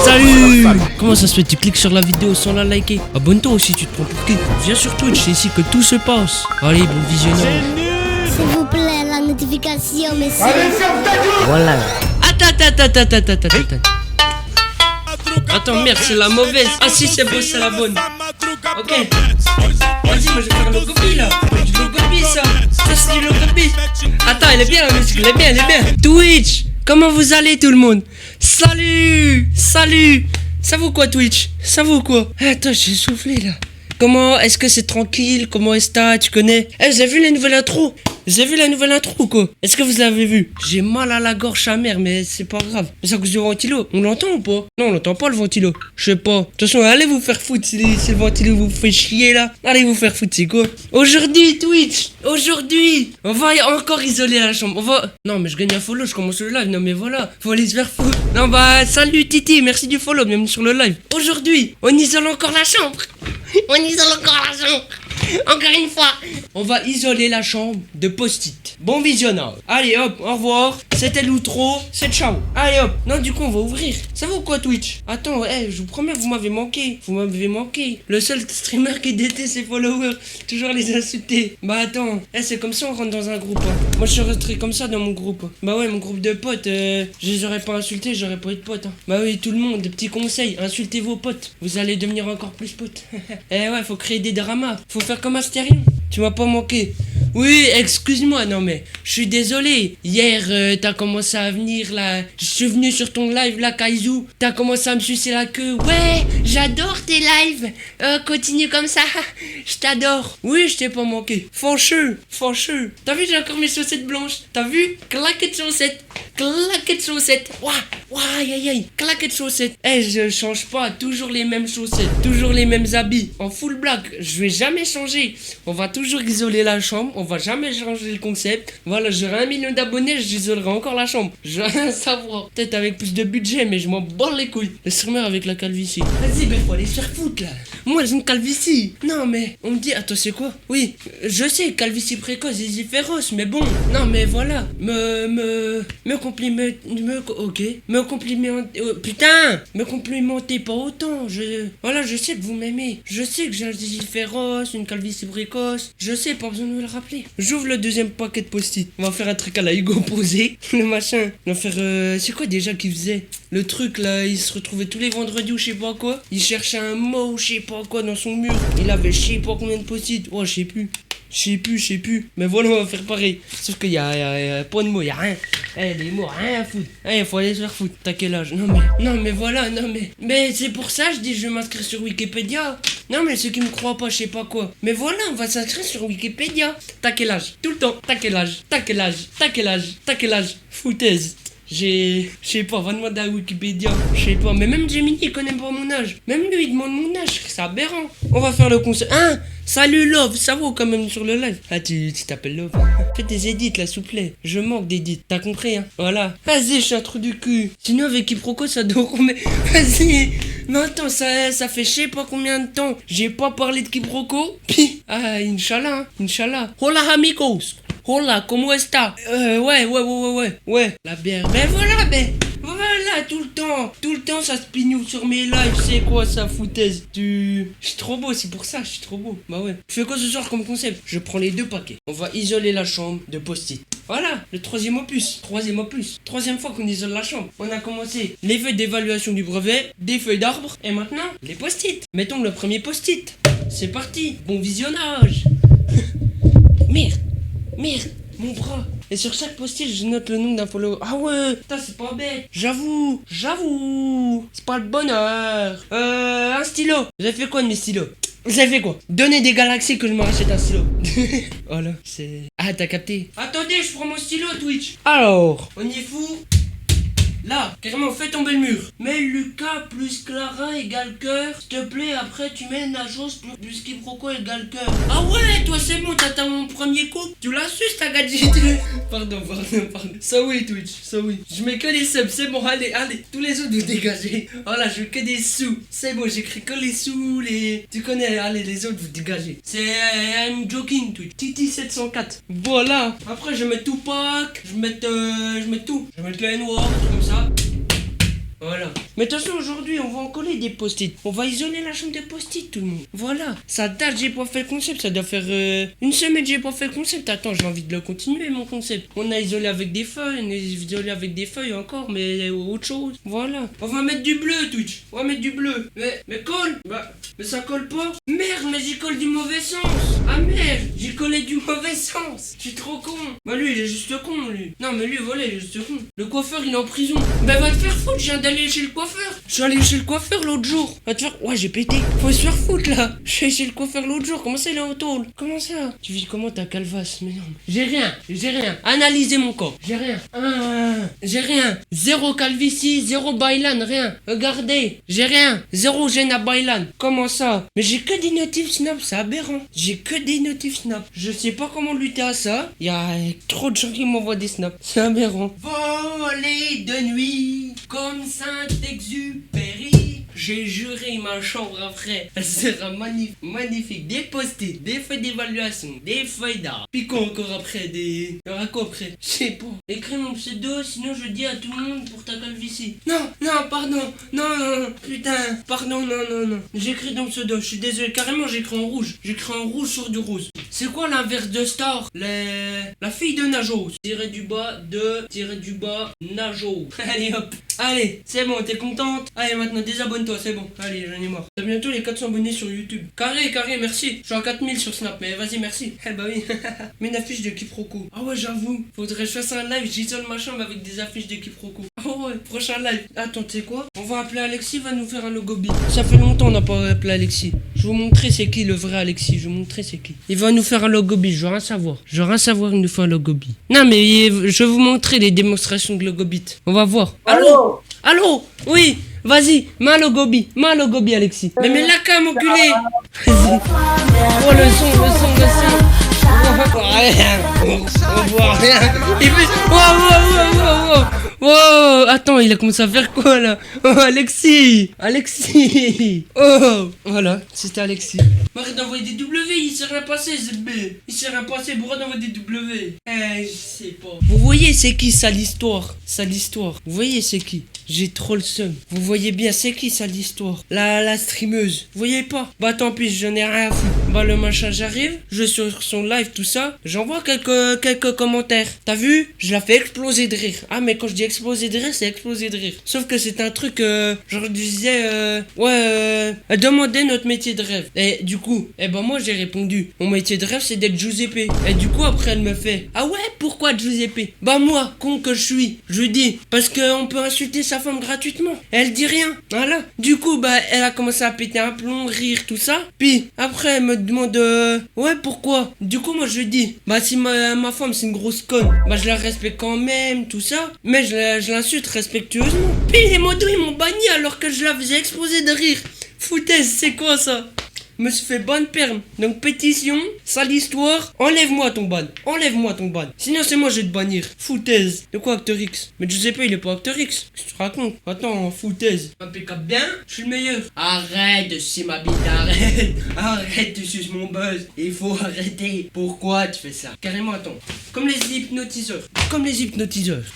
Salut! Comment ça se fait? Tu cliques sur la vidéo sans la liker? Abonne-toi aussi, tu te prends pour qui? Viens sur Twitch, c'est ici que tout se passe. Allez, bon visionnage. S'il vous plaît, la notification, messieurs. Voilà. Attends. Attends, merde, c'est la mauvaise. Ah si, c'est beau, c'est la bonne. Ok. Vas-y, moi je vais faire le copie là. Du copie ça. Ça c'est du copie. Attends, elle est bien la musique, elle est bien. Twitch, comment vous allez tout le monde? Salut. Ça vaut quoi Twitch? Ça vaut quoi? Attends, j'ai soufflé là. Comment? Est-ce que c'est tranquille? Comment est-ce que tu connais? Eh, vous avez vu la nouvelle intro? Ou quoi? Est-ce que vous avez vu? J'ai mal à la gorge à mère, mais c'est pas grave. Mais c'est à cause du ventilo. On l'entend ou pas? Non, on l'entend pas le ventilo. Je sais pas. De toute façon, allez vous faire foutre si le ventilo vous fait chier là. Allez vous faire foutre, c'est quoi? Aujourd'hui, Twitch. On va encore isoler la chambre. Non, mais je gagne un follow, je commence le live. Non, mais voilà. Faut aller se faire foutre. Non, bah, salut Titi. Merci du follow. Bienvenue sur le live. Aujourd'hui, on isole encore la chambre. Encore une fois. On va isoler la chambre de post-it. Bon visionnage. Allez hop, au revoir. C'était l'outro, c'est ciao. Allez hop. Non, du coup on va ouvrir. Ça vaut quoi Twitch? Attends, je vous promets, vous m'avez manqué. Le seul streamer qui déteste ses followers. Toujours les insulter. Bah attends, c'est comme ça on rentre dans un groupe. Moi je suis resté comme ça dans mon groupe. Bah ouais, mon groupe de potes, je les aurais pas insultés, j'aurais pas eu de potes. Bah oui, tout le monde, des petits conseils. Insultez vos potes. Vous allez devenir encore plus potes. Ouais, faut créer des dramas. Faut faire comme Astérion. Tu m'as pas manqué. Oui, excuse-moi, non mais je suis désolé. Hier, t'as commencé à venir là. Je suis venu sur ton live là, Kaizu. T'as commencé à me sucer la queue. Ouais, j'adore tes lives. Continue comme ça. Je t'adore. Oui, je t'ai pas manqué. Fâcheux. T'as vu, j'ai encore mes chaussettes blanches. T'as vu? Claquettes chaussettes. Ouah, aïe. Claquettes chaussettes. Je change pas. Toujours les mêmes chaussettes. Toujours les mêmes habits. En full black. Je vais jamais changer. On va toujours isoler la chambre. On va jamais changer le concept. Voilà, j'aurai 1 million d'abonnés, j'isolerai encore la chambre. Je veux rien savoir. Peut-être avec plus de budget, mais je m'en bats les couilles. Le streamer avec la calvitie. Vas-y, ben faut aller se faire foutre là. Moi, j'ai une calvitie. Non, mais on me dit, attends, c'est quoi? Oui, je sais, calvitie précoce, zizi féroce, mais bon. Non, mais voilà. Me complimentez pas autant. Je sais que vous m'aimez. Je sais que j'ai un zizi féroce, une calvitie précoce. Je sais, pas besoin de me le rappeler. J'ouvre le deuxième paquet de post-it. On va faire un truc à la Hugo posé. Le machin. On va faire. C'est quoi déjà qu'il faisait? Le truc là, il se retrouvait tous les vendredis ou je sais pas quoi. Il cherchait un mot ou je sais pas quoi dans son mur. Il avait je sais pas combien de post-it. Oh, je sais plus. Mais voilà, on va faire pareil. Sauf qu'il y a pas de mots, il y a rien. Les mots, rien à foutre. Faut aller se faire foutre. T'as quel âge? Non mais voilà. Mais c'est pour ça, je dis, je vais m'inscrire sur Wikipédia. Non mais ceux qui me croient pas, je sais pas quoi. Mais voilà, on va s'inscrire sur Wikipédia. T'as quel âge? Tout le temps. T'as quel âge? Foutaise. Je sais pas, va demander à Wikipédia. Je sais pas, mais même Gemini il connaît pas mon âge. Même lui il demande mon âge, c'est aberrant. On va faire le conseil. Salut Love, ça vaut quand même sur le live. Tu t'appelles Love. Fais des edits là, s'il vous plaît. Je manque d'édits, t'as compris hein? Voilà. Vas-y, je suis un trou du cul. Sinon avec Quiproquo ça doit mais vas-y. Mais attends, ça fait je sais pas combien de temps. J'ai pas parlé de Quiproquo. Puis, Inch'Allah. Hola amigos. Hola, ¿cómo está? Ouais. La bière. Mais voilà, tout le temps, ça se pignoule sur mes lives. C'est quoi ça, foutaise? Je suis trop beau, c'est pour ça, je suis trop beau. Bah ouais. Je fais quoi ce soir comme concept? Je prends les 2 paquets. On va isoler la chambre de post-it. Voilà, le 3e opus. 3e fois qu'on isole la chambre. On a commencé les feuilles d'évaluation du brevet, des feuilles d'arbre, et maintenant, les post-it. Mettons le premier post-it. C'est parti. Bon visionnage. Merde, mon bras. Et sur chaque post-it, je note le nom d'un follower. Ah ouais, putain, c'est pas bête. J'avoue. C'est pas le bonheur. Un stylo. Vous avez fait quoi de mes stylos? Vous avez fait quoi? Donnez des galaxies que je me rachète un stylo. Voilà, c'est... Ah, t'as capté. Attendez, je prends mon stylo, Twitch. Alors, on y est fou. Là, carrément, fais tomber le mur. Mets Lucas plus Clara égale cœur. S'il te plaît, après tu mets Najos plus Quiproquo égale cœur. Ah ouais, toi c'est bon, t'as mon premier coup. Tu l'as su, ta gadget. Pardon. Ça oui, Twitch, ça oui. Je mets que des subs, c'est bon, allez. Tous les autres, vous dégagez. Voilà, je veux que des sous. C'est bon, j'écris que les sous, Tu connais, allez, les autres, vous dégagez. C'est I'm joking, Twitch. Titi 704. Voilà. Après, je mets Tupac. Je mets tout. Je vais mettre le N-word, comme ça. Voilà. Mais attention, aujourd'hui, on va en coller des post-it. On va isoler la chambre des post-it, tout le monde. Voilà. Ça date, j'ai pas fait le concept. Ça doit faire une semaine, j'ai pas fait le concept. Attends, j'ai envie de le continuer, mon concept. On a isolé avec des feuilles, on a isolé avec des feuilles encore, mais autre chose. Voilà. On va mettre du bleu, Twitch. On va mettre du bleu. Mais colle. Mais ça colle pas. Merde, mais j'y colle du mauvais sens. Ah merde, j'ai collé du mauvais sens. Je suis trop con. Bah lui, il est juste con, lui. Non, mais lui, voilà, il est juste con. Le coiffeur, il est en prison. Bah va te faire foutre, je viens d'aller chez le coiffeur. Je suis allé chez le coiffeur l'autre jour. Va te faire... Ouais, j'ai pété. Faut se faire foutre, là. Je suis allé chez le coiffeur l'autre jour. Comment ça, il est en tôle? Comment ça? Tu vis comment ta calvasse? Mais non. J'ai rien. Analysez mon corps. J'ai rien. J'ai rien. Zéro calvitie, zéro bailan, rien. Regardez. J'ai rien. Zéro gêne à bailan. Comment ça? Mais j'ai que des notifs Snap, c'est aberrant. J'ai que des notifs Snap. Je sais pas comment lutter à ça. Il y a trop de gens qui m'envoient des snaps. C'est aberrant. Voler de nuit comme Saint-Exupéry. J'ai juré ma chambre après. Elle sera magnifique. Des post-it, des feuilles d'évaluation, des feuilles d'art. Puis quoi encore après? Il y aura quoi après? Je sais pas. Écris mon pseudo, sinon je dis à tout le monde pour ta calvitie. Non, pardon. Non, putain. Pardon, non. J'écris dans le pseudo, je suis désolé. Carrément, j'écris en rouge. J'écris en rouge sur du rose. C'est quoi l'inverse de star? La fille de Najo. Tiré du bas, Najo. Allez hop. Allez, c'est bon, t'es contente? Allez, maintenant désabonne-toi, c'est bon. Allez, j'en ai marre. T'as bientôt les 400 abonnés sur YouTube. Carré, merci. Je suis à 4000 sur Snap, mais vas-y, merci. Eh bah oui. Mais une affiche de quiproquo. Ah ouais, j'avoue. Faudrait que je fasse un live, j'isole ma chambre avec des affiches de quiproquo. Ah ouais, prochain live. Attends, tu sais quoi? On va appeler Alexis, va nous faire un logo B. Ça fait longtemps qu'on n'a pas appelé Alexis. Je vais vous montrer c'est qui le vrai Alexis. Je vais vous montrer c'est qui. Il va nous faire un logo B, je veux rien savoir. Il nous fait un logo B. Non, mais je vais vous montrer les démonstrations de logo bit. On va voir. Allô? Oui, vas-y, ma logo B, Alexis. Mais mets la cam, enculé. Vas-y. Oh, le son. On voit rien. Il fait... Wow. Attends, il a commencé à faire quoi, là? Oh, Alexis. Oh, voilà, c'était Alexis. Arrête d'envoyer des W, il s'est rien passé, ZB. Pourquoi d'envoyer des W? Je sais pas. Vous voyez, c'est qui ça l'histoire? Vous voyez, c'est qui? J'ai trop le seum. Vous voyez bien, c'est qui ça l'histoire? La streameuse. Vous voyez pas? Bah tant pis, je n'ai rien à foutre. Bah le machin, j'arrive, je suis sur son live, tout ça. J'envoie quelques commentaires. T'as vu? Je la fais exploser de rire. Ah mais quand je dis exploser de rire, c'est exploser de rire. Sauf que c'est un truc, genre je disais, elle demandait notre métier de rêve. Et du coup, moi j'ai répondu, mon métier de rêve c'est d'être Giuseppe. Et du coup après elle me fait, ah ouais, pourquoi Giuseppe? Bah moi, con que je suis, je lui dis, parce qu'on peut insulter sa femme gratuitement. Elle dit rien, voilà. Du coup, bah elle a commencé à péter un plomb, rire, tout ça. Puis après elle me demande, ouais, pourquoi? Du coup moi je lui dis, bah si ma femme c'est une grosse conne, bah je la respecte quand même, tout ça. Mais je l'insulte respectueusement. Puis les modos ils m'ont banni alors que je la faisais exploser de rire. Foutaise, c'est quoi ça? Me suis fait bonne perme. Donc pétition, sale histoire, enlève-moi ton ban. Sinon c'est moi je vais te bannir. Foutaise. De quoi Acteur X? Mais Giuseppe il est pas Acteur X. Qu'est-ce que tu racontes? Attends, foutaise. Impeccable bien, je suis le meilleur. Arrête de sucer ma bite, arrête de sucer mon buzz. Il faut arrêter. Pourquoi tu fais ça? Carrément, attends. Comme les hypnotiseurs.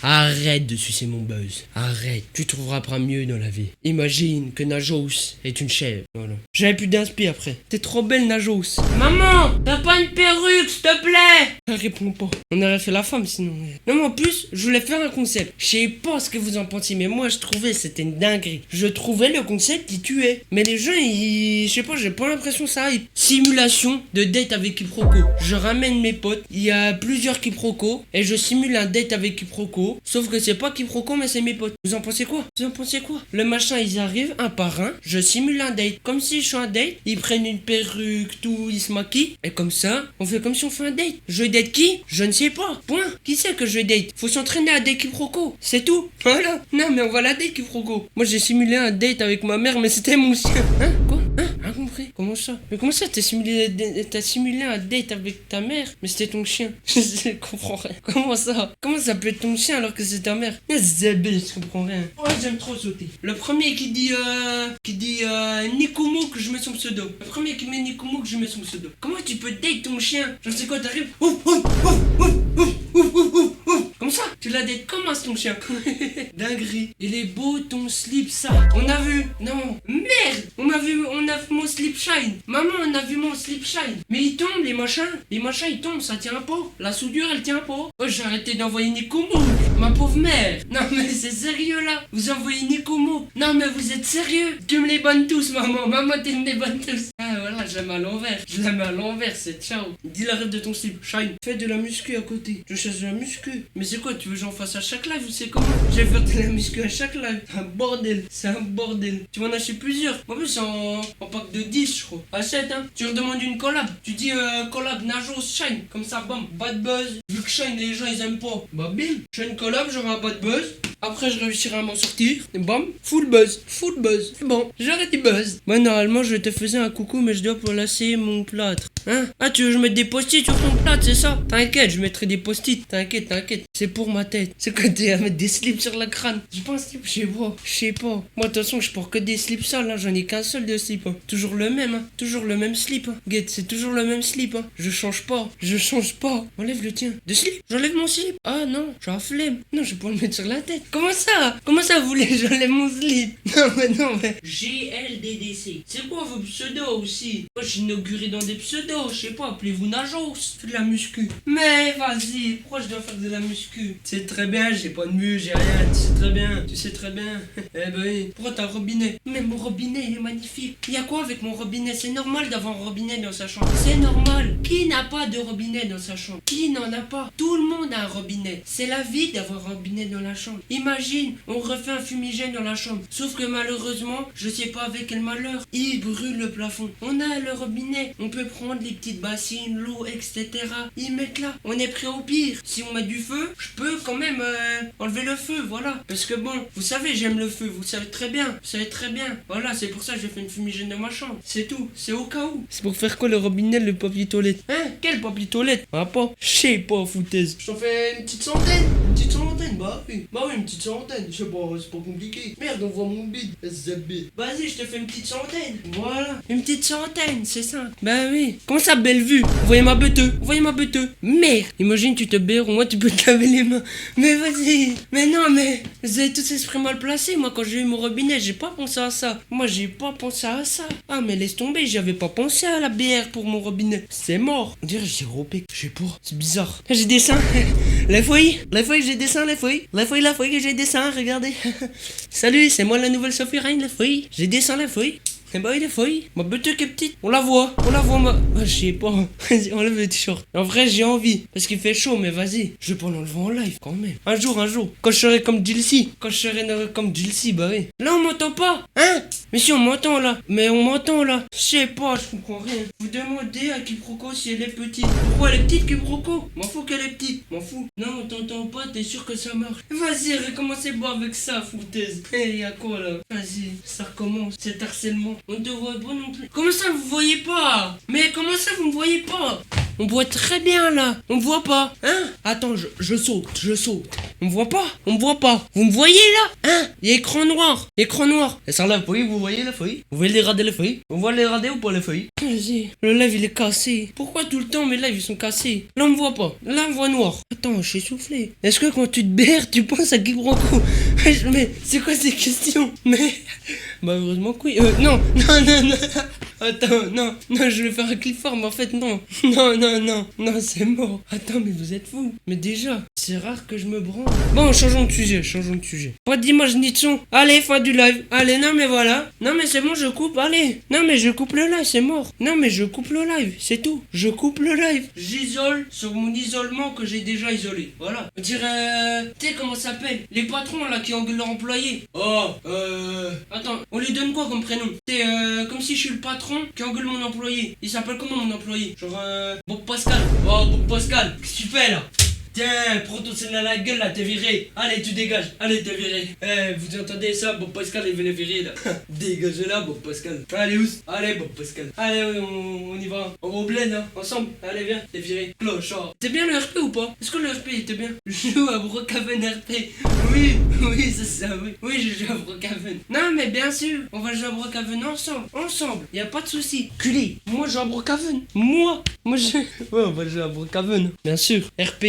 Arrête de sucer mon buzz. Arrête. Tu trouveras pas mieux dans la vie. Imagine que Najos est une chèvre. Voilà. J'avais plus d'inspi après. T'es trop belle, Najos. Maman, t'as pas une perruque, s'il te plaît? Elle répond pas. On aurait fait la femme sinon. Non, mais en plus, je voulais faire un concept. Je sais pas ce que vous en pensiez, mais moi, je trouvais c'était une dinguerie. Je trouvais le concept qui tuait. Mais les gens, je sais pas, j'ai pas l'impression que ça hype. Simulation de date avec quiproquo. Je ramène mes potes. Il y a plusieurs quiproquos. Et je simule un date avec quiproquo. Sauf que c'est pas quiproquo, mais c'est mes potes. Vous en pensez quoi? Le machin, ils arrivent un par un. Je simule un date. Comme si je suis un date. Ils prennent une perruque, tout, ils se maquillent. Et comme ça, on fait comme si on fait un date. Je date qui? Je ne sais pas. Point. Qui c'est que je date? Faut s'entraîner à date quiproquo. C'est tout. Voilà. Non, mais on va la date quiproquo. Moi, j'ai simulé un date avec ma mère, mais c'était mon chien. Hein? Quoi? Hein? Rien compris. Comment ça? Mais comment ça, t'as simulé un date avec ta mère? Mais c'était ton chien. Je comprends rien. Comment ça? Comment ça peut être ton chien alors que c'est ta mère? Je comprends rien. Ouais, j'aime trop sauter. Le premier qui dit Nikumu, que je mets son pseudo. Le premier qui met Nikumu, que je mets son pseudo. Comment tu peux date ton chien? Je sais quoi, t'arrives. Comme ça? Tu l'as d'être comme ton chien. Dinguerie. Il est beau ton slip, ça. On a vu. Non. Merde. On a vu mon slip shine. Maman, on a vu mon slip shine. Mais il tombe, les machins. Les machins, ils tombent, ça tient pas. La soudure, elle tient pas. Oh, j'ai arrêté d'envoyer Nekomo. Ma pauvre mère. Non, mais c'est sérieux, là. Vous envoyez Nekomo. Non, mais vous êtes sérieux. Tu me les bonnes tous, maman. Maman, tu me les bonnes tous. Ah, voilà, je la mets à l'envers. Je la mets à l'envers, c'est ciao. Dis l'arrête de ton slip. Shine. Fais de la muscu à côté. Je cherche de la muscu. Mais c'est quoi, tu veux que j'en fasse à chaque live ou c'est comment? Je vais faire de la muscu à chaque live. Un bordel. C'est un bordel. Tu m'en acheter plusieurs. En plus, c'est en pack de 10, je crois. Achète, hein. Tu redemandes une collab. Tu dis collab Najos Shine. Comme ça, bam. Bad buzz. Vu que Shine, les gens, ils aiment pas. Bah, bim. Je fais une collab, j'aurai un bad buzz. Après, je réussirai à m'en sortir. Et bam. Full buzz. Full buzz. Bon, j'aurai du buzz. Bah, normalement, je te faisais un coucou, mais je dois placer mon plâtre. Hein? Ah, tu veux que je mette des post-it sur ton plâtre, c'est ça? T'inquiète, je mettrai des post-it. T'inquiète, t'inquiète. C'est pour ma tête. C'est quoi, t'es à mettre des slips sur la crâne? J'ai pas un slip, je sais pas. Moi, de toute façon, je porte que des slips sales, hein. J'en ai qu'un seul de slip, hein. Toujours le même, hein. Toujours le même slip, hein. Guette, c'est toujours le même slip, hein. Je change pas. Enlève le tien. De slip? J'enlève mon slip. Ah non, j'ai la flemme. Non, je vais pas le mettre sur la tête. Comment ça vous voulez que j'enlève mon slip? Non, mais. GLDDC. C'est quoi vos pseudos aussi? Moi, j'ai inauguré dans des pseudos. Je sais pas, appelez-vous Najos. Fais de la muscu. Mais vas-y, pourquoi je dois faire de la muscu? C'est très bien, j'ai pas de muscle, j'ai rien. Tu sais très bien. Eh ben oui. Pourquoi t'as un robinet? Mais mon robinet, il est magnifique. Il y a quoi avec mon robinet? C'est normal d'avoir un robinet dans sa chambre. C'est normal. Qui n'a pas de robinet dans sa chambre? Qui n'en a pas? Tout le monde a un robinet. C'est la vie d'avoir un robinet dans la chambre. Imagine, on refait un fumigène dans la chambre. Sauf que malheureusement, je sais pas avec quel malheur, il brûle le plafond. On a le robinet. On peut prendre les petites bassines, l'eau, etc. Y mettre là. On est prêt au pire. Si on met du feu, je peux quand même enlever le feu, voilà. Parce que bon, vous savez, j'aime le feu, vous savez très bien. Voilà, c'est pour ça que j'ai fait une fumigène dans ma chambre. C'est tout, c'est au cas où. C'est pour faire quoi le robinet, le papier toilette? Hein? Quel papier toilette? Ah pas? Je sais pas, foutaise. Je t'en fais une petite centaine? Bah oui, une petite centaine. Je sais pas, c'est pas compliqué. Merde, on voit mon bide. SZB. Vas-y, je te fais une petite centaine. Voilà, une petite centaine, c'est ça. Bah oui. Comment ça, belle vue? Voyez ma beuteux. Merde. Imagine, tu te baires, au moins tu peux te laver les mains. Mais vas-y. Mais non, mais vous avez tous esprit mal placé. Moi, quand j'ai eu mon robinet, j'ai pas pensé à ça. Ah, mais laisse tomber, j'avais pas pensé à la bière pour mon robinet. C'est mort. On dirait que j'ai ropé. Je sais pas. C'est bizarre. J'ai des seins. Les feuilles, j'ai des seins, les feuilles que j'ai des seins, regardez. Salut, c'est moi la nouvelle Sophie Ryan, les feuilles. J'ai des seins, les feuilles. Eh bah oui, les feuilles. Ma beuteux qui est petite. On la voit, ma. Ah, je sais pas. Vas-y, enlève le t-shirt. En vrai, j'ai envie. Parce qu'il fait chaud, mais vas-y. Je vais pas l'enlever en live quand même. Un jour. Quand je serai comme Jilcy. Bah oui. Là, on m'entend pas. Hein? Mais si, on m'entend là. Je sais pas, je comprends rien. Vous demandez à Quiproquo si elle est petite. Pourquoi elle est petite, Quiproquo? M'en fous qu'elle est petite. M'en fous. Non, on t'entend pas, t'es sûr que ça marche. Vas-y, recommencez pas avec ça, foutaise. Y'a quoi là? Vas-y, ça recommence. Cet harcèlement. On te voit pas non plus. Comment ça vous voyez pas? Mais comment ça vous me voyez pas? On voit très bien là. On me voit pas. Hein? Attends, je saute. On me voit pas. Vous me voyez là? Hein? Il y a écran noir. Et sur la feuille, vous voyez la feuille? Vous voyez les radés les feuilles? On voit les radés ou pas les feuilles? Vas-y. Le live il est cassé. Pourquoi tout le temps mes lives ils sont cassés? Là on me voit pas. Là on me voit noir. Attends, je suis soufflé. Est-ce que quand tu te berres, tu penses à Quiproquo? Mais c'est quoi ces questions? Mais bah heureusement que oui. Non. Attends, non, je vais faire un clip fort, mais en fait non, c'est mort. Attends, mais vous êtes fous. Mais déjà, c'est rare que je me branle. Bon, changeons de sujet. Pas d'image ni de son. Allez, fin du live. Allez, non mais voilà. Non mais c'est bon, je coupe, allez. Non mais je coupe le live, c'est mort. Non mais je coupe le live, c'est tout. Je coupe le live. J'isole sur mon isolement que j'ai déjà isolé. Voilà. On dirait, tu sais comment ça s'appelle? Les patrons là qui engueulent leurs employés. Attends, on lui donne quoi comme prénom? C'est comme si je suis le patron qui engueule mon employé. Il s'appelle comment mon employé? Genre Bob Pascal. Oh Bob Pascal, qu'est-ce que tu fais là? Tiens, prends ton scène à la gueule là, t'es viré. Allez, tu dégages. Allez, t'es viré. Vous entendez ça? Bob Pascal, il veut les virer là. Dégagez là, Bob Pascal. Allez, où? Allez, Bob Pascal. Allez, on y va. On va au bled, hein, ensemble. Allez, viens, t'es viré. Clochard. T'es bien le RP ou pas? Est-ce que le RP était bien? Je joue à Brookhaven RP. Oui, c'est ça, oui. Oui, je joue à Brookhaven. Non, mais bien sûr, on va jouer à Brookhaven ensemble. Y a pas de souci. Culé. Moi, je joue à Brookhaven. Moi, je. Ouais, on va jouer à Brookhaven. Bien sûr. RP,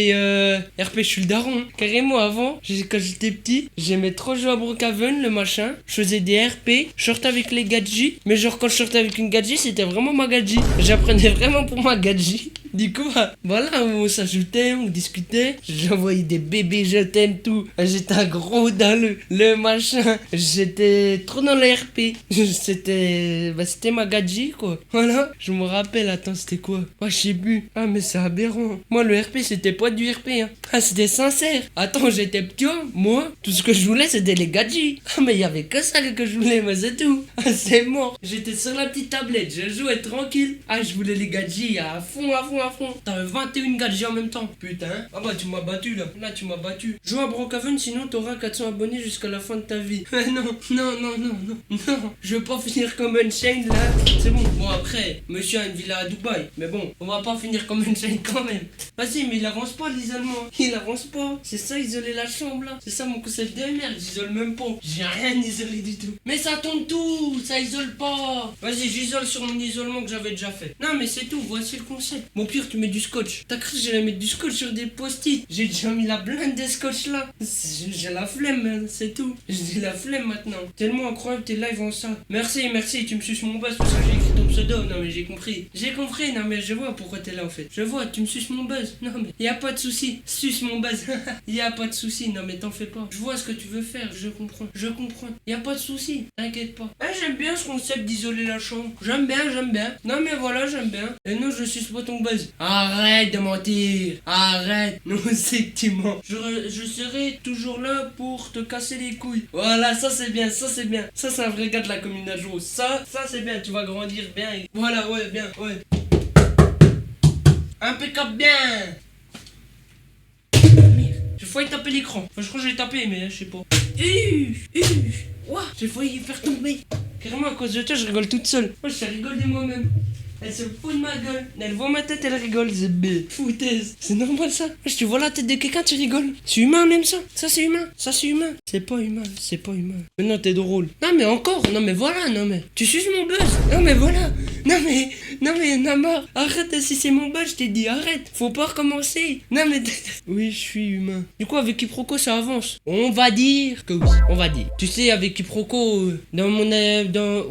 RP, je suis le daron. Carrément, avant, quand j'étais petit, j'aimais trop jouer à Brookhaven, le machin. Je faisais des RP, je sortais avec les gadgets. Mais genre, quand je sortais avec une gadget, c'était vraiment ma gadget. J'apprenais vraiment pour ma gadget. Du coup, voilà, on s'ajoutait, on discutait. J'envoyais des bébés, je t'aime, tout. J'étais un gros dans le machin. J'étais trop dans le RP. C'était ma gadget, quoi. Voilà, je me rappelle, attends, c'était quoi? Je sais plus. Ah, mais c'est aberrant. Moi, le RP, c'était pas du RP, hein. Ah, c'était sincère. Attends, j'étais petit, moi, tout ce que je voulais, c'était les gadgets. Ah, mais il y avait que ça que je voulais, mais c'est tout. Ah, c'est mort. J'étais sur la petite tablette, je jouais tranquille. Ah, je voulais les gadgets à fond, à fond, à fond. T'avais 21 gadgets en même temps. Putain. Ah bah, tu m'as battu, là. Là, tu m'as battu. Joue à Brookhaven, sinon t'auras 400 abonnés jusqu'à la fin de ta vie. Non, non, non, non, non, non. Je veux pas finir comme Unchained, là. C'est bon. Bon, après, monsieur a une villa à Dubaï. Mais bon, on va pas finir comme Unchained quand même. Vas-y, mais il avance pas, l'isolement. Il avance pas. C'est ça, isoler la chambre, là. C'est ça, mon concept de merde. J'isole même pas. J'ai rien isolé du tout. Mais ça tombe tout. Ça isole pas. Vas-y, j'isole sur mon isolement que j'avais déjà fait. Non, mais c'est tout. Voici le concept. Mon pire, tu mets du scotch. T'as cru que j'allais mettre du scotch sur des post-it? J'ai déjà mis la blinde des scotch là. J'ai la flemme, hein, c'est tout. J'ai la flemme maintenant. Tellement incroyable tes lives en ça. Merci, merci, tu me suces mon buzz parce que j'ai écrit ton pseudo. Non, mais j'ai compris. J'ai compris, non, mais je vois pourquoi t'es là en fait. Je vois, tu me suces mon buzz. Non, mais y a pas de souci. Suce mon buzz. Y a pas de souci. Non, mais t'en fais pas. Je vois ce que tu veux faire. Je comprends. Je comprends. Y a pas de souci. T'inquiète pas. Ah, j'aime bien ce concept d'isoler la chambre. J'aime bien, j'aime bien. Non, mais voilà, j'aime bien. Et non, je suce pas ton buzz. Arrête de mentir. Arrête. Non, c'est que tu mens. Je serai toujours là pour te casser les couilles. Voilà, ça c'est bien, ça c'est bien. Ça c'est un vrai gars de la commune d'Ajo. Ça c'est bien. Tu vas grandir bien. Voilà, ouais, bien, ouais. Impeccable, bien. Merde. J'ai failli taper l'écran. Enfin, je crois que j'ai tapé, mais je sais pas. Ouah, j'ai failli faire tomber. Carrément, à cause de toi, je rigole toute seule. Moi, je rigole de moi-même. Elle se fout de ma gueule. Elle voit ma tête, elle rigole. C'est foutaise. C'est normal ça. Wesh, tu vois la tête de quelqu'un, tu rigoles. C'est humain même ça. Ça c'est humain. Ça c'est humain. C'est pas humain. C'est pas humain. Mais non, t'es drôle. Non mais encore. Non mais voilà. Non mais. Tu suces mon buzz. Non mais voilà. Non mais. Non mais y'en a marre. Arrête si c'est mon buzz, je t'ai dit arrête. Faut pas recommencer. Non mais. Oui, je suis humain. Du coup, avec Quiproquo, ça avance. On va dire que oui. On va dire. Tu sais, avec Quiproquo, dans mon.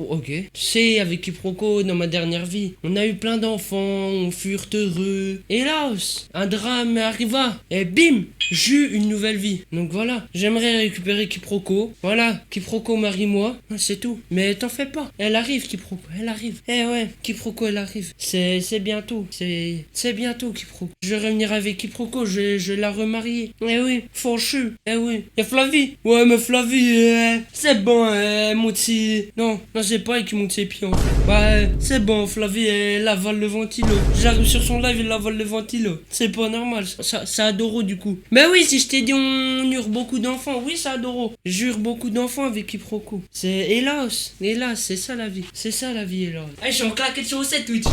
Ok. Tu sais, avec Quiproquo, dans ma dernière vie. On a eu plein d'enfants, on furent heureux. Hélas, un drame arriva. Et bim, j'eus une nouvelle vie. Donc voilà, j'aimerais récupérer Quiproquo. Voilà, Quiproquo marie-moi. C'est tout. Mais t'en fais pas. Elle arrive, Quiproquo. Elle arrive. Eh ouais, Quiproquo, elle arrive. C'est bientôt. C'est bientôt, Quiproquo. Je vais revenir avec Quiproquo. Je vais la remarier. Eh oui, fâcheux. Eh oui. Y'a Flavie. Ouais, mais Flavie, c'est bon, monte ses... Non, c'est pas elle qui monte ses pieds en fait. Bah, c'est bon, Flavie, elle avale le ventilo. J'arrive sur son live, elle avale le ventilo. C'est pas normal. Ça adoro du coup. Mais oui, si je t'ai dit on hurle beaucoup d'enfants. Oui, ça adoro. J'hurle beaucoup d'enfants avec Quiproquo. C'est hélas, c'est ça la vie. C'est ça la vie, hélas. Eh, je suis en claquette chaussettes, Twitch.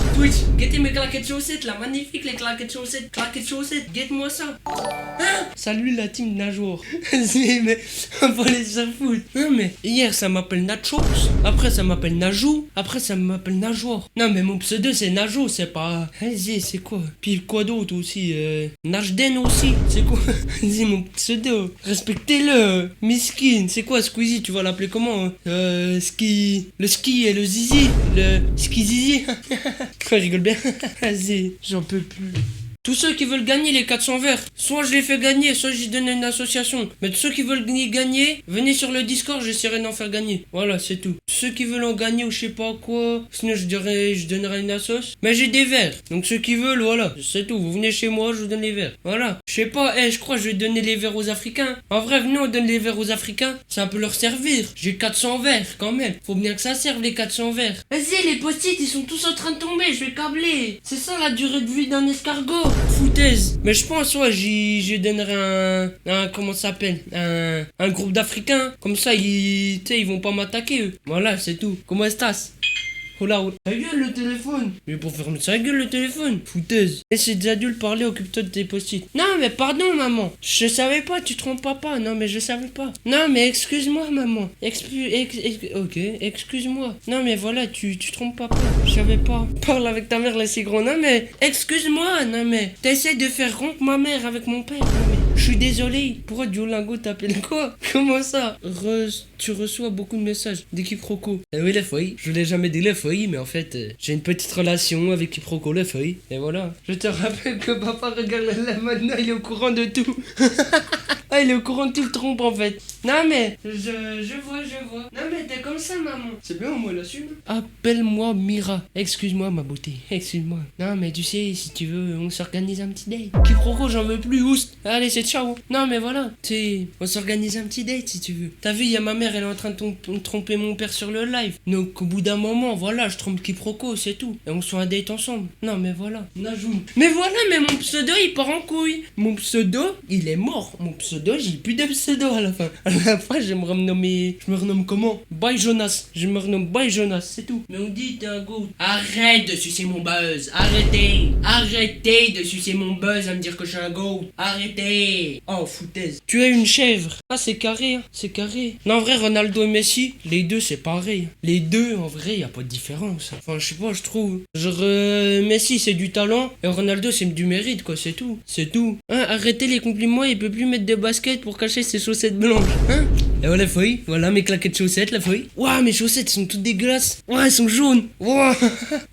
Guettez mes claquettes chaussettes là. Magnifique les claquettes chaussettes. Claquettes chaussettes, guette-moi ça. Hein? Salut la team Najour. Mais on va les faire foutre. Non mais hier ça m'appelle Nachos. Après ça m'appelle Najou. Après ça m'appelle Najour. Non mais mon pseudo c'est Najo, c'est pas... Vas-y, c'est quoi? Puis quoi d'autre aussi? Najden aussi. C'est quoi? Vas-y, mon pseudo. Respectez-le. Miskin. C'est quoi Squeezie? Tu vas l'appeler comment? Ski... Le ski et le zizi. Le ski zizi. Je rigole bien. Vas-y, j'en peux plus. Tous ceux qui veulent gagner les 400 verres, soit je les fais gagner, soit j'y donne à une association. Mais tous ceux qui veulent gagner, venez sur le Discord, j'essaierai d'en faire gagner. Voilà, c'est tout. Ceux qui veulent en gagner ou je sais pas quoi, sinon je donnerai une assoce. Mais j'ai des verres, donc ceux qui veulent, voilà, c'est tout. Vous venez chez moi, je vous donne les verres. Voilà. Je sais pas, je crois que je vais donner les verres aux Africains. En vrai, venez, on donne les verres aux Africains. Ça peut leur servir. J'ai 400 verres quand même. Faut bien que ça serve les 400 verres. Vas-y, les post-it, ils sont tous en train de tomber, je vais câbler. C'est ça la durée de vie d'un escargot. Foutaise. Mais je pense, ouais, j'y donnerai un comment ça s'appelle, un groupe d'Africains. Comme ça, ils vont pas m'attaquer, eux. Voilà, c'est tout. Comment estás? Oh là, ta gueule le téléphone. Mais pour fermer sa gueule le téléphone. Foutaise. Laisse des adultes parler, occupe-toi de tes post-it. Non mais pardon maman. Je savais pas, tu trompes papa. Non mais je savais pas. Non mais excuse-moi maman. Ok, excuse-moi. Non mais voilà, tu trompes papa. Je savais pas. Parle avec ta mère là c'est gros. Non mais excuse-moi. Non mais t'essaies de faire rompre ma mère avec mon père. Non mais je suis désolé. Pourquoi Duolingo t'appelle quoi? Comment ça? Tu reçois beaucoup de messages des quiproquos. Eh oui, les feuilles. Je l'ai jamais dit les feuilles, mais en fait, j'ai une petite relation avec quiproquos les feuilles. Et voilà. Je te rappelle que papa regarde là maintenant, il est au courant de tout. Ah, il est au courant de tout le trompe en fait. Non mais, je vois. Non mais t'es comme ça maman. C'est bien, moi l'assume. Appelle-moi Mira. Excuse-moi ma beauté. Excuse-moi. Non mais tu sais, si tu veux, on s'organise un petit date. Quiproquo, j'en veux plus, oust. Allez, c'est ciao. Non mais voilà, tu sais, on s'organise un petit date si tu veux. T'as vu, il y a ma mère, elle est en train de tromper mon père sur le live. Donc au bout d'un moment, voilà, je trompe quiproquo, c'est tout. Et on se fait un date ensemble. Non mais voilà, Najoum. Mais voilà, mais mon pseudo, il part en couille. Mon pseudo, il est mort. Mon pseudo, j'ai plus de pseudo à la fin. À la fin, je me renomme comment? Bye Jonas. Je me renomme Bye Jonas, c'est tout. Mais on dit t'es un go. Arrête de sucer mon buzz. Arrêtez de sucer mon buzz à me dire que je suis un go. Arrêtez. Oh foutaise. Tu es une chèvre. Ah c'est carré, hein. C'est carré. Non en vrai Ronaldo et Messi, les deux c'est pareil. Les deux en vrai y a pas de différence. Enfin je sais pas, je trouve. Genre Messi c'est du talent et Ronaldo c'est du mérite quoi, c'est tout. C'est tout. Hein, arrêtez les compliments, il peut plus mettre de basket pour cacher ses chaussettes blanches. Hein? Et voilà, feuille. Voilà mes claquettes chaussettes, la feuille. Ouah, mes chaussettes sont toutes dégueulasses. Ouah, elles sont jaunes. Ouah,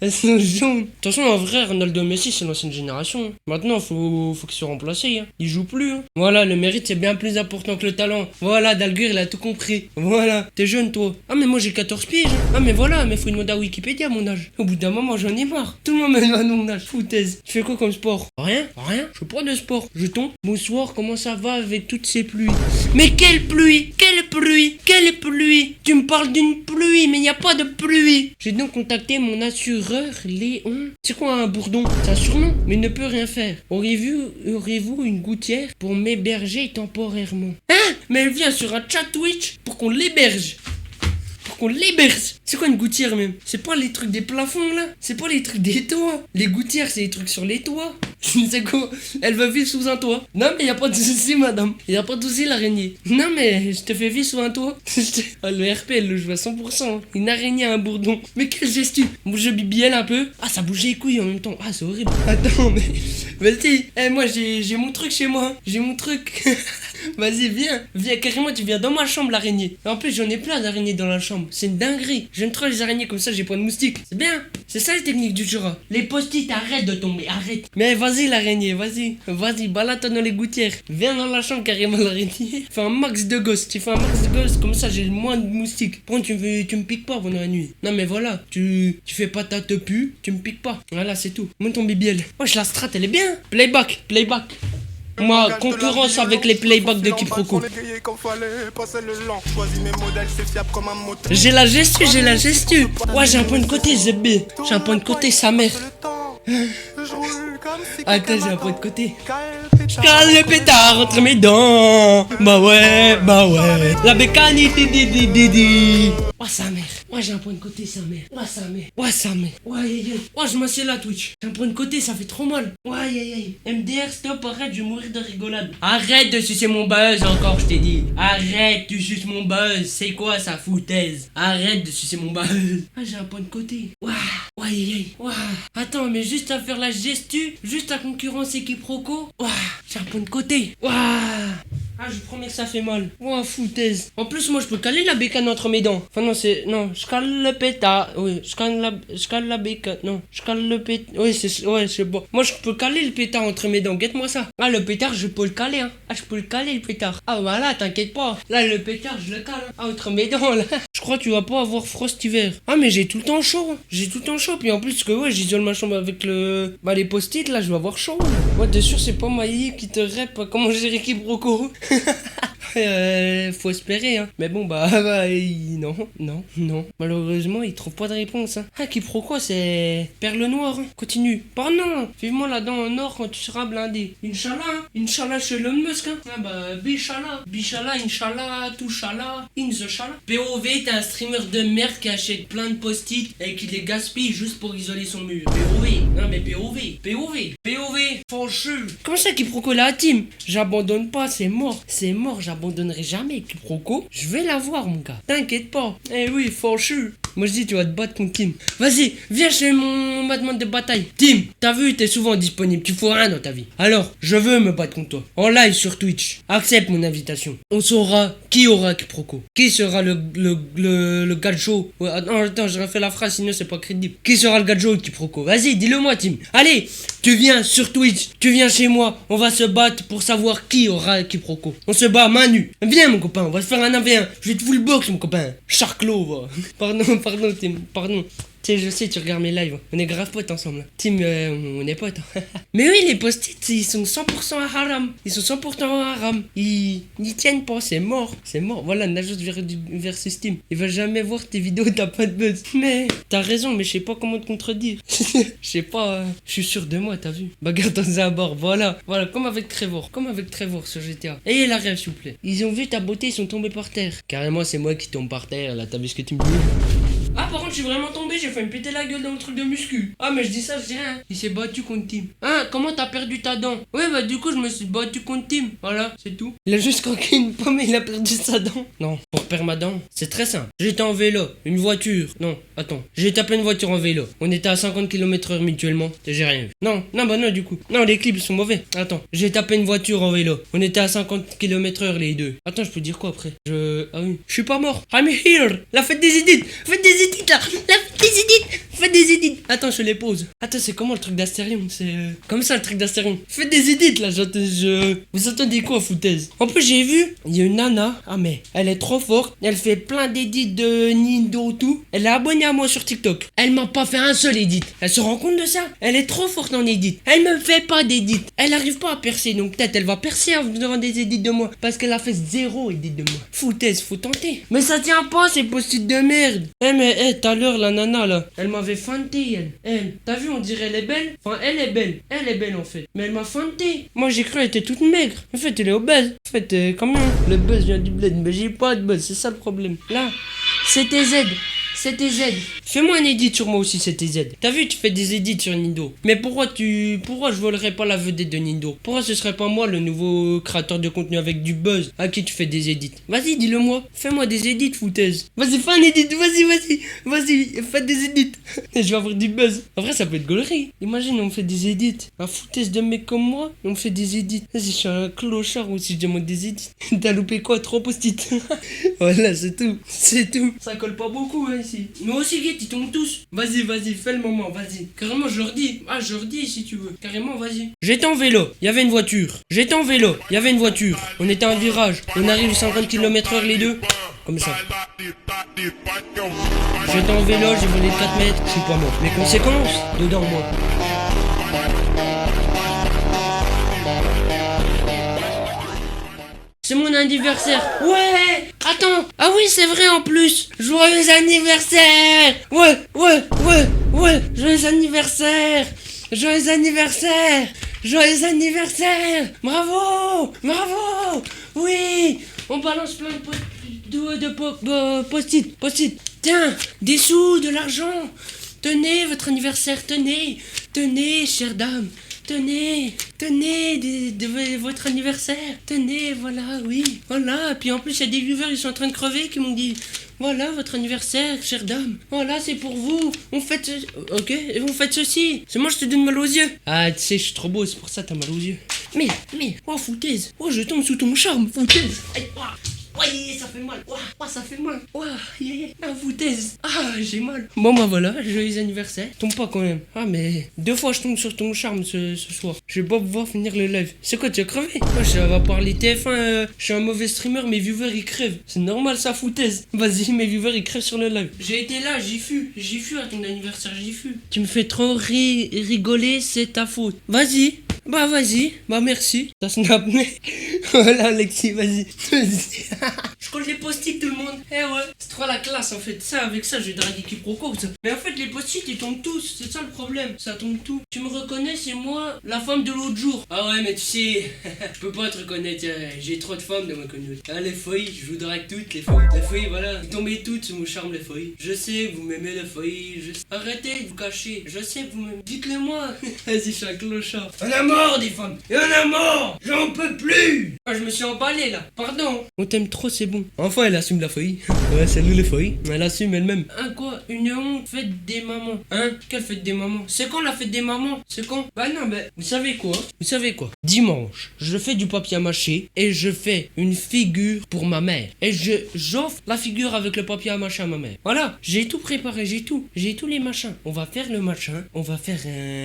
elles sont jaunes. Attention, en vrai, Ronaldo et Messi, c'est l'ancienne génération. Maintenant, faut qu'ils soient remplacés. Hein. Ils jouent plus. Hein. Voilà, le mérite, c'est bien plus important que le talent. Voilà, Dalguer, il a tout compris. Voilà, t'es jeune, toi. Ah, mais moi, j'ai 14 piges. Ah, mais voilà, mais faut demander à Wikipédia mon âge. Au bout d'un moment, j'en ai marre. Tout le monde me demande mon âge. Foutaise. Tu fais quoi comme sport? Rien. Je fais pas de sport. Jeton. Bonsoir, comment ça va avec toutes ces pluies? Mais quelle pluie? Quelle pluie? Tu me parles d'une pluie, mais il n'y a pas de pluie. J'ai donc contacté mon assureur, Léon. C'est quoi un bourdon? C'est un surnom, mais il ne peut rien faire. Aurez-vous une gouttière pour m'héberger temporairement? Hein? Mais elle vient sur un chat Twitch pour qu'on l'héberge. C'est quoi une gouttière même? C'est pas les trucs des plafonds là? C'est pas les trucs des toits? Les gouttières c'est les trucs sur les toits? C'est quoi? Elle va vivre sous un toit? Non mais y a pas de soucis madame. Y a pas de soucis l'araignée. Non mais je te fais vivre sous un toit. Ah, le RP elle le joue à 100%. Hein. Une araignée à un bourdon. Mais quel gestu? Bon, je bibielle un peu. Ah ça bougeait les couilles en même temps. Ah c'est horrible. Attends mais... Vas-y. Moi j'ai mon truc chez moi. J'ai mon truc. Vas-y viens carrément tu viens dans ma chambre l'araignée. En plus j'en ai plein d'araignées dans la chambre. C'est une dinguerie. J'aime trop les araignées comme ça j'ai pas de moustiques. C'est bien. C'est ça les techniques du Jura. Les post-it arrête de tomber. Arrête. Mais vas-y l'araignée vas-y balade-toi dans les gouttières. Viens dans la chambre carrément l'araignée. Fais un max de gosses. Tu fais un max de gosses comme ça j'ai le moins de moustiques. Pourquoi tu me piques pas pendant la nuit? Non mais voilà. Tu fais pas ta te pu. Tu me piques pas. Voilà c'est tout. Monte ton bibiel. Wesh la strat elle est bien. Playback. Moi, concurrence avec les playbacks de quiproquo. J'ai la gestu. Ouais, j'ai un point de côté, ZB. J'ai un point de côté, sa mère. Attends, j'ai un point de côté. Cale le pétard entre mes dents. Bah ouais. La bécane, di. Oh, sa mère. Ouais, j'ai un point de côté, sa mère. Ouais, je m'assieds là, Twitch. J'ai un point de côté, ça fait trop mal. Ouais. MDR, stop, arrête, je vais mourir de rigolade. Arrête de sucer mon buzz encore, je t'ai dit. Arrête, tu suces mon buzz. C'est quoi ça, foutaise? Arrête de sucer mon buzz. Ah, j'ai un point de côté. Ouais. Attends, mais juste à faire la gestu, juste à concurrencer quiproquo. Ouais, j'ai un point de côté. Ouais. Ah, je promets que ça fait mal. Oh, foutaise. En plus, moi, je peux caler la bécane entre mes dents. Enfin, non, je cale le pétard. Oui, je cale la bécane. Non, je cale le pétard. Oui, c'est bon. Moi, je peux caler le pétard entre mes dents. Guette-moi ça. Ah, le pétard, je peux le caler, hein. Ah, je peux le caler, le pétard. Ah, voilà, t'inquiète pas. Là, le pétard, je le cale. Hein. Ah, entre mes dents, là. Je crois que tu vas pas avoir frost hiver. Ah, mais j'ai tout le temps chaud. Puis en plus, que ouais, j'isole ma chambre avec les post-it, là, je vais avoir chaud. Ouais, t'es sûr, c'est pas Maï qui te rep comment gérer quiproquo? Faut espérer, hein. Mais bon, non. Malheureusement, il trouve pas de réponse, hein. Ah, quiproquo, c'est Perle Noire, hein. Continue. Pardon, vivement la dent en or quand tu seras blindé. Inch'Allah, hein. Inch'Allah chez Elon Musk, hein. Ah bah, Bishallah, Inch'Allah, Touchallah, Inzochallah. POV, t'es un streamer de merde qui achète plein de post-it et qui les gaspille juste pour isoler son mur. POV, non mais POV, fâcheux. Comment ça, quiproquo, la team? J'abandonne pas, c'est mort, j'abandonnerai jamais, quiproquo. Je vais l'avoir, mon gars, t'inquiète pas. Eh oui, fâcheux. Moi je dis, tu vas te battre contre Tim. Vas-y, viens chez mon battement de bataille. Tim, t'as vu, t'es souvent disponible, tu fais rien dans ta vie. Alors, je veux me battre contre toi. En live sur Twitch. Accepte mon invitation. On saura qui aura quiproquo. Qui sera le gajo. Ouais, attends, je refais la phrase, sinon c'est pas crédible. Qui sera le gajo quiproquo? Vas-y, dis-le moi, Tim. Allez, tu viens sur Twitch, tu viens chez moi. On va se battre pour savoir qui aura quiproquo. On se bat à main nue. Viens, mon copain, on va se faire un 1v1. Je vais te full box, mon copain. Charclo, va. Pardon, Tim, pardon. Tu sais, je sais, tu regardes mes lives. On est grave potes ensemble. Tim, on est potes. Mais oui, les post-it, ils sont 100% haram. Ils sont 100% haram. Ils n'y tiennent pas, c'est mort. C'est mort. Voilà, Najos versus Tim. Il va jamais voir tes vidéos, t'as pas de buzz. Mais t'as raison, mais je sais pas comment te contredire. Je sais pas, je suis sûr de moi, t'as vu. Bagarre dans un bar, voilà, comme avec Trevor sur GTA. Ayez la rêve, s'il vous plaît. Ils ont vu ta beauté, ils sont tombés par terre. Carrément, c'est moi qui tombe par terre, là, t'as vu ce que tu me dis? Ah, par contre, je suis vraiment tombé, j'ai failli me péter la gueule dans le truc de muscu. Ah, mais je dis ça, je dis rien. Il s'est battu contre Tim. Ah, comment t'as perdu ta dent? Ouais, bah, du coup, je me suis battu contre Tim. Voilà, c'est tout. Il a juste croqué une pomme et il a perdu sa dent. Non, pour perdre ma dent, c'est très simple. J'étais en vélo, une voiture. Non, attends. J'ai tapé une voiture en vélo. On était à 50 km/h mutuellement. J'ai rien vu. Non, du coup. Non, les clips sont mauvais. Attends, j'ai tapé une voiture en vélo. On était à 50 km/h les deux. Attends, je peux dire quoi après? Ah oui. Je suis pas mort. I'm here. La fête des idées. Là, faites des edits. Attends, je les pose. Attends, c'est comment le truc d'Astérion? C'est comme ça le truc d'Astérion. Faites des edits là, vous attendez quoi, foutaise? En plus, j'ai vu, il y a une nana. Ah, mais elle est trop forte. Elle fait plein d'édits de Nindo, tout. Elle est abonnée à moi sur TikTok. Elle m'a pas fait un seul edit. Elle se rend compte de ça? Elle est trop forte en edit. Elle me fait pas d'édit. Elle arrive pas à percer. Donc peut-être elle va percer en faisant des edits de moi. Parce qu'elle a fait 0 edit de moi. Foutaise, faut tenter. Mais ça tient pas, ces post-it de merde. Tout à l'heure, la nana là, elle m'avait feinté, elle. T'as vu, on dirait elle est belle. Enfin, elle est belle en fait. Mais elle m'a feinté. Moi j'ai cru qu'elle était toute maigre. En fait, elle est obèse. En fait, comment? Le buzz vient du bled. Mais j'ai pas de buzz, c'est ça le problème. Là, c'était Z. Fais-moi un edit sur moi aussi, c'était Z. T'as vu, tu fais des edits sur Nindo. Mais pourquoi je volerais pas la vedette de Nindo? Pourquoi ce serait pas moi le nouveau créateur de contenu avec du buzz à qui tu fais des edits? Vas-y, dis-le moi. Fais-moi des edits, foutaise. Vas-y, fais un edit. Vas-y, fais des edits. Je vais avoir du buzz. En vrai, ça peut être gaulerie. Imagine, on fait des edits. Un foutaise de mec comme moi, on fait des edits. Vas-y, je suis un clochard aussi, je demande des edits. T'as loupé quoi? 3 post-it. Voilà, c'est tout. Ça colle pas beaucoup, hein, ici. Mais aussi, Guette, ils tombent tous. Vas-y, fais le moment, vas-y. Carrément, je leur dis. Ah, je leur dis si tu veux. Carrément, vas-y. J'étais en vélo, il y avait une voiture. On était en virage. On arrive 50 km/h les deux. Comme ça. J'étais en vélo, j'ai volé de 4 mètres. Je suis pas mort. Les conséquences, dedans, moi. C'est mon anniversaire. Ouais. Attends. Ah oui, c'est vrai en plus. Joyeux anniversaire. Ouais. Joyeux anniversaire. Bravo. Oui. On balance plein de post-it. Tiens, des sous, de l'argent. Tenez votre anniversaire. Tenez, chère dame. Tenez de votre anniversaire. Tenez, voilà, oui. Voilà, puis en plus, il y a des viewers, ils sont en train de crever, qui m'ont dit... Voilà votre anniversaire, chère dame. Voilà, c'est pour vous. On fête... Ok, et vous faites ceci. C'est moi, je te donne mal aux yeux. Ah, tu sais, je suis trop beau, c'est pour ça que t'as mal aux yeux. Mais... Oh, foutaise. Oh, je tombe sous ton charme, foutaise. Aïe, oh. Ouais, ça fait mal. Ouais, ça fait mal. Ouais, ah, foutaise. Ah, j'ai mal. Bon, bah voilà, joyeux anniversaire. Tombe pas quand même. Ah, mais 2 fois je tombe sur ton charme ce soir. Je vais pas pouvoir finir le live. C'est quoi, tu as crevé? Moi, je vais parler TF1. Je suis un mauvais streamer, mes viewers ils crèvent. C'est normal, ça, foutaise. Vas-y, mes viewers ils crèvent sur le live. J'ai été là, j'y fus à ton anniversaire, j'y fus. Tu me fais trop rigoler, c'est ta faute. Vas-y. Bah, merci. T'as snap, mais. Voilà, Alexis, vas-y. Je colle les post-it, tout le monde. Eh ouais, c'est trop la classe en fait. Ça, avec ça, je vais draguer quiproquo. Mais en fait, les post-it, ils tombent tous. C'est ça le problème. Ça tombe tout. Tu me reconnais, c'est moi, la femme de l'autre jour. Ah ouais, mais tu sais, je peux pas te reconnaître. J'ai trop de femmes de ma conduite. Ah, les feuilles, je vous drague toutes, les feuilles. Les feuilles, voilà. Vous tombez toutes sous mon charme, les feuilles. Je sais, vous m'aimez, les feuilles. Arrêtez de vous cacher. Je sais, vous m'aimez. Dites-le moi. Vas-y, je suis un clochard. On a mort des femmes. Et on a mort. J'en peux plus. Ah, je me suis emballé là. Pardon. On t'aime trop, c'est bon. Enfin, elle assume la feuille. Ouais, c'est nous les feuilles. Elle assume elle-même. Hein, quoi? Une honte, fête des mamans. Hein? Quelle fête des mamans? C'est quand la fête des mamans? C'est quand? Bah non, mais vous savez quoi? Vous savez quoi? Dimanche, je fais du papier à mâcher et je fais une figure pour ma mère. Et j'offre la figure avec le papier à mâcher à ma mère. Voilà, j'ai tout préparé, j'ai tout. J'ai tous les machins. On va faire le machin. On va faire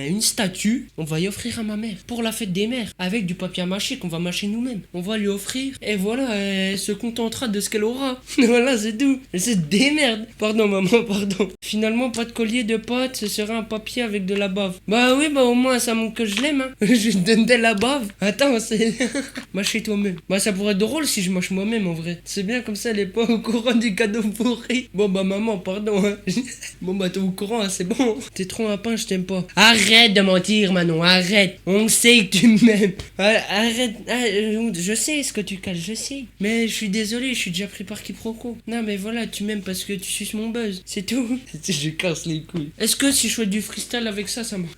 une statue. On va y offrir à ma mère pour la fête des mères avec du papier à mâcher qu'on va mâcher nous-mêmes. On va lui offrir et voilà, elle se contentera de ce qu'elle aura. Voilà, c'est tout. Elle se démerde. Pardon, maman, pardon. Finalement, pas de collier de pâte, ce sera un papier avec de la bave. Bah oui, bah au moins, ça montre que je l'aime, hein. Je lui donne de la bave. Attends, c'est... Mâcher toi-même. Bah ça pourrait être drôle si je mâche moi-même, en vrai. C'est bien, comme ça, elle est pas au courant du cadeau pourri. Bon, bah maman, pardon, hein. Bon, bah t'es au courant, hein, c'est bon. T'es trop un pain, je t'aime pas. Arrête de mentir, Manon, arrête. On sait que tu m'aimes. Arrête. Je sais ce que tu caches, je sais. Mais je suis désolé, je suis déjà pris par quiproquo. Non, mais voilà, tu m'aimes parce que tu suces mon buzz. C'est tout. Je casse les couilles. Est-ce que si je fais du freestyle avec ça, ça marche?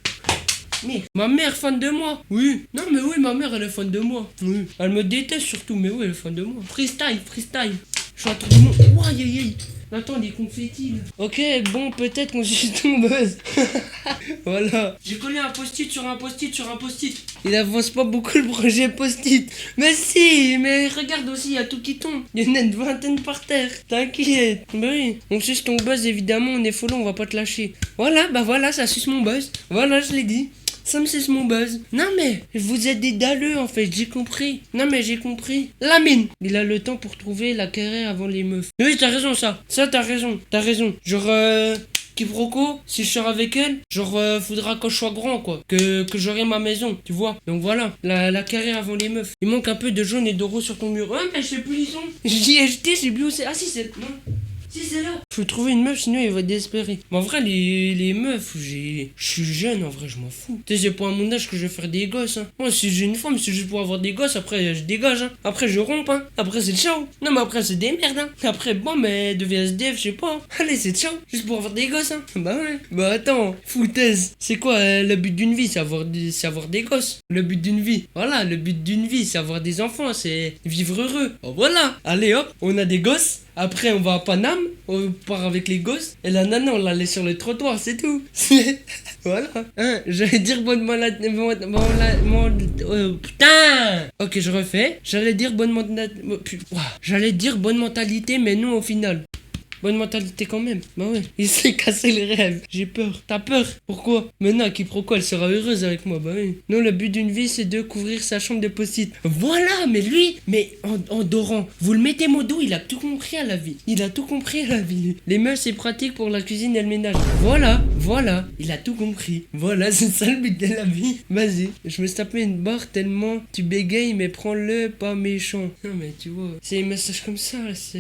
Mais ma mère fan de moi. Oui. Non mais oui, ma mère elle est fan de moi. Oui. Elle me déteste surtout, mais oui, elle est fan de moi. Freestyle. Je suis à tout le monde. Ouah, aïe aïe aïe. Attends, des confettis là. Ok, bon, peut-être qu'on suit ton buzz. Voilà. J'ai collé un post-it sur un post-it sur un post-it. Il avance pas beaucoup le projet post-it. Mais si, mais regarde aussi, il y a tout qui tombe. Il y en a une vingtaine par terre. T'inquiète. Bah oui. On suce ton buzz, évidemment, on est follow, on va pas te lâcher. Voilà, bah voilà, ça suce mon buzz. Voilà, je l'ai dit. Ça me suce mon buzz. Non mais, vous êtes des dalleux en fait, j'ai compris. Non mais j'ai compris. Lamine, il a le temps pour trouver la carrière avant les meufs. Oui, t'as raison ça. Ça, t'as raison. Genre, quiproquo, si je sors avec elle, genre, faudra que je sois grand quoi. Que j'aurai ma maison, tu vois. Donc voilà, la carrière avant les meufs. Il manque un peu de jaune et d'euros sur ton mur. Ouais, mais je sais plus où ils sont. J'y ai jeté, je sais plus où c'est. Ah si, c'est... Non. Si, c'est là. Faut trouver une meuf, sinon il va désespérer. Mais en vrai, les meufs, je suis jeune, en vrai, je m'en fous. Tu sais, c'est pas à mon âge que je vais faire des gosses, hein. Moi, si j'ai une femme, c'est juste pour avoir des gosses, après, je dégage, hein. Après, je romps, hein. Après, c'est ciao. Non, mais après, c'est des merdes, hein. Après, bon, mais devient SDF, je sais pas. Hein. Allez, c'est ciao. Juste pour avoir des gosses, hein. Bah ouais. Bah attends, foutaise. C'est quoi le but d'une vie? C'est avoir des gosses. Le but d'une vie. Voilà, le but d'une vie, c'est avoir des enfants, c'est vivre heureux. Oh, voilà. Allez, hop, on a des gosses. Après, on va à Paname, on part avec les gosses, et la nana, on la laisse sur le trottoir, c'est tout. Voilà. Hein, j'allais dire bonne maladie. Putain! Ok, je refais. J'allais dire bonne mentalité, mais non au final. Bonne mentalité quand même. Bah ouais. Il s'est cassé les rêves. J'ai peur. T'as peur? Pourquoi? Maintenant, quiproquo, elle sera heureuse avec moi. Bah oui. Non, le but d'une vie, c'est de couvrir sa chambre de post-it. Voilà, mais lui, en Doran, vous le mettez modo, il a tout compris à la vie. Il a tout compris à la vie. Les meufs, c'est pratique pour la cuisine et le ménage. Voilà. Il a tout compris. Voilà, c'est ça le but de la vie. Vas-y. Je me suis tapé une barre tellement tu bégayes, mais prends-le pas méchant. Non, mais tu vois, c'est des messages comme ça, là, ça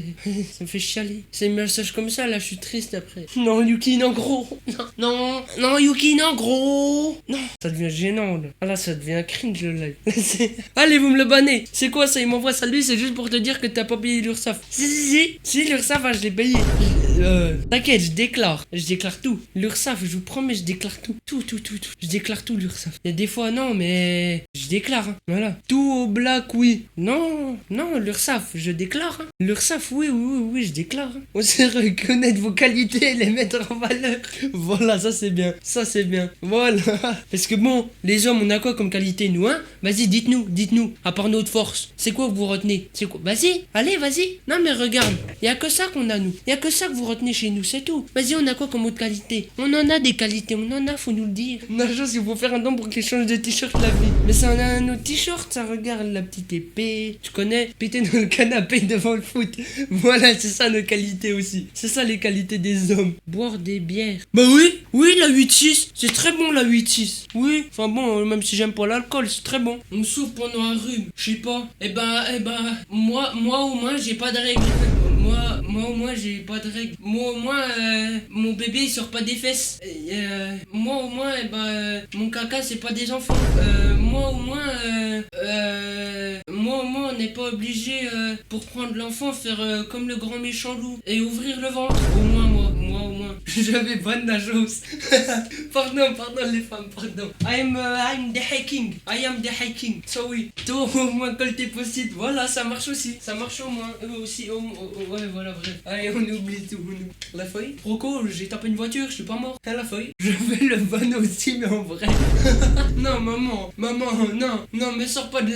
me fait chialer. C'est des messages comme ça, là, je suis triste après. Non, Yuki, non, gros. Non, Yuki, non, gros. Non, ça devient gênant, là. Ah là, ça devient cringe, le live. Allez, vous me le bannez. C'est quoi ça? Il m'envoie ça, lui, c'est juste pour te dire que t'as pas payé l'URSSAF. Si, l'URSSAF, je l'ai payé. T'inquiète, je déclare tout. L'URSSAF, je vous promets, je déclare tout. Tout. Je déclare tout, l'URSSAF. Il y a des fois, non, mais je déclare, hein. Voilà. Tout au black, oui. Non, l'URSSAF, je déclare, hein. L'URSSAF, oui, je déclare, hein. On sait reconnaître vos qualités et les mettre en valeur. Voilà, ça c'est bien. Voilà. Parce que bon, les hommes, on a quoi comme qualité, nous, hein? Vas-y, dites-nous. À part notre force, c'est quoi que vous retenez? C'est quoi? Vas-y, allez, vas-y. Non, mais regarde, y a que ça qu'on a, nous. Y a que ça que vous retenez chez nous, c'est tout. Vas-y, on a quoi comme autre qualité? On en a des qualités, faut nous le dire. On a chose, il faut faire un don pour qu'il change de t-shirt la vie. Mais ça, on a un autre t-shirt, ça, regarde, la petite épée. Tu connais? Péter dans le canapé devant le foot. Voilà, c'est ça nos qualités aussi. C'est ça les qualités des hommes. Boire des bières. Bah oui, Oui, la 8-6, c'est très bon la 8-6. Oui, enfin bon, même si j'aime pas l'alcool, c'est très bon. On souffre pendant un rhume, je sais pas. Moi au moins j'ai pas de règles. Moi au moins j'ai pas de règles. Moi au moins mon bébé il sort pas des fesses. Moi au moins mon caca c'est pas des enfants. Moi au moins on n'est pas obligé pour prendre l'enfant faire comme le grand méchant loup et ouvrir le ventre. Au moins moi au moins. J'avais pas de nachos. pardon les femmes, pardon. I'm the hacking. I am the hacking. Sorry. Toi au moins quand t'es possible. Voilà, ça marche aussi. Ça marche au moins. Eux aussi. Ouais, voilà, bref. Allez, on oublie tout. La feuille. Proco, j'ai tapé une voiture, je suis pas mort. À la feuille. Je fais le bon aussi, mais en vrai. Non, maman, non, me sors pas de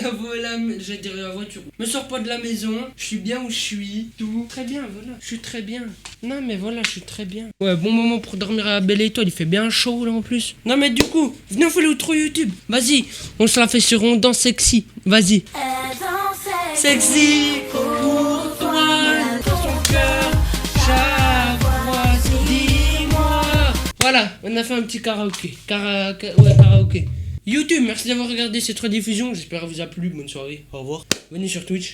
j'ai dit la voiture. Me sors pas de la maison. Je suis bien où je suis. Tout. Très bien, voilà. Je suis très bien. Non, mais voilà, je suis très bien. Ouais, bon moment pour dormir à la belle étoile. Il fait bien chaud là en plus. Non, mais du coup, venez, on fait l'outro YouTube. Vas-y, on se la fait sur On Danse Sexy. Vas-y. Sexy pour toi, ton cœur, chaque fois, dis-moi. Voilà, on a fait un petit karaoké. Karaoké. YouTube, merci d'avoir regardé cette rediffusion. J'espère que vous a plu. Bonne soirée. Au revoir. Venez sur Twitch.